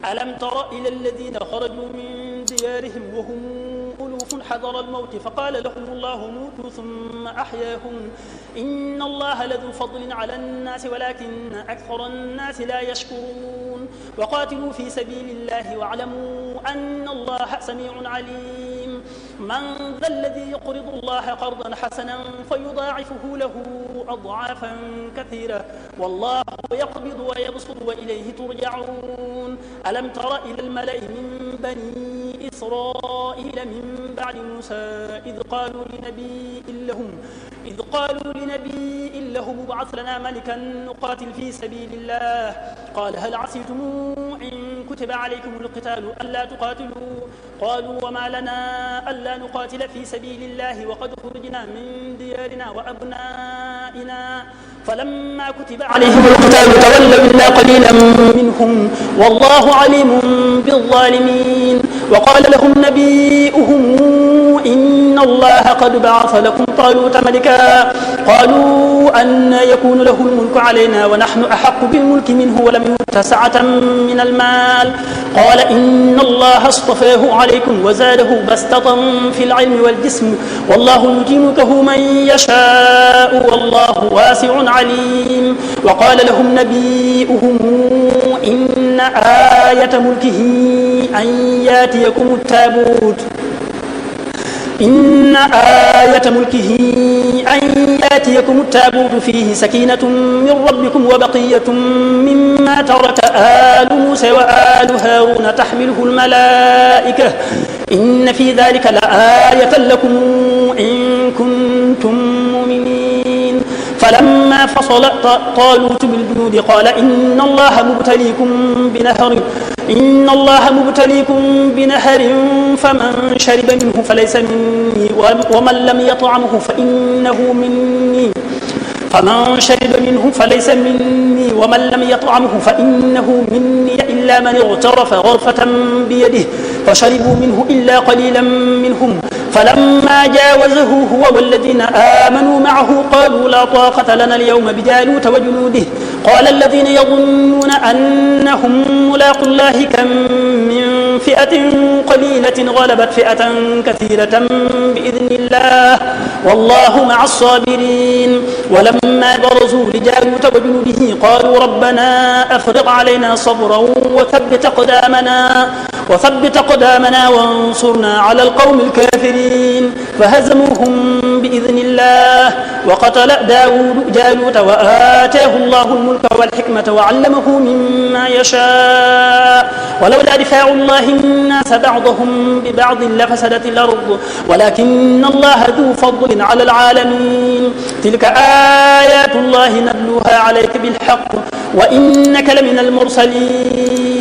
ألم تر إلى الذين خرجوا من ديارهم وهم ألوف حذر الموت فقال لهم الله موتوا ثم أحياهم إن الله لذو فضل على الناس ولكن أكثر الناس لا يشكرون وقاتلوا في سبيل الله واعلموا أن الله سميع عليم من ذا الذي يقرض الله قرضا حسنا فيضاعفه له أضعافا كثيرة والله يقبض ويبسط وإليه ترجعون ألم تر إلى الملأ من بني إسرائيل من بعد موسى إذ قالوا لنبي له ابعث لنا ملكا نقاتل في سبيل الله قال هل عسيتم إن كتب عليكم القتال ألا تقاتلوا قالوا وما لنا ألا نقاتل في سبيل الله وقد خرجنا من ديارنا وأبنائنا فلما كتب عليهم القتال تولوا إلا قليلا منهم والله عليم بالظالمين وقال لهم نبيئهم إن الله قد بعث لكم طالوت ملكا قالوا أن يكون له الملك علينا ونحن أحق بالملك منه ولم يؤت سعة من المال قال إن الله اصطفاه عليكم وزاده بسطة في العلم والجسم والله يؤتي ملكه من يشاء والله واسع عليم وقال لهم نبيئهم إن آية ملكه أن يأتيكم التابوت فيه سكينة من ربكم وبقية مما ترك آل موسى وآل هارون تحمله الملائكة إن في ذلك لآية لكم إن كنتم مؤمنين فلما فصل طالوت بالجنود قال إن الله مبتليكم بنهر فمن شرب منه فليس مني ومن لم يطعمه فإنه مني ومن لم يطعمه فإنه مني إلا من اغترف غرفة بيده فشربوا منه إلا قليلا منهم فلما جاوزه هو والذين آمنوا معه قالوا لا طاقة لنا اليوم بجالوت وجنوده قال الذين يظنون أنهم ملاقو الله كم من فئة قليلة غلبت فئة كثيرة بإذن الله والله مع الصابرين ولما برزوا لجالوت وجنوده قالوا ربنا أفرغ علينا صبرا وثبت أقدامنا وانصرنا على القوم الكافرين فهزموهم بإذن الله وقتل داود جالوت وآتاه الله الملك والحكمة وعلمه مما يشاء ولولا دفاع الله الناس بعضهم ببعض لفسدت الأرض ولكن الله ذو فضل على العالمين تلك آيات الله نتلوها عليك بالحق وإنك لمن المرسلين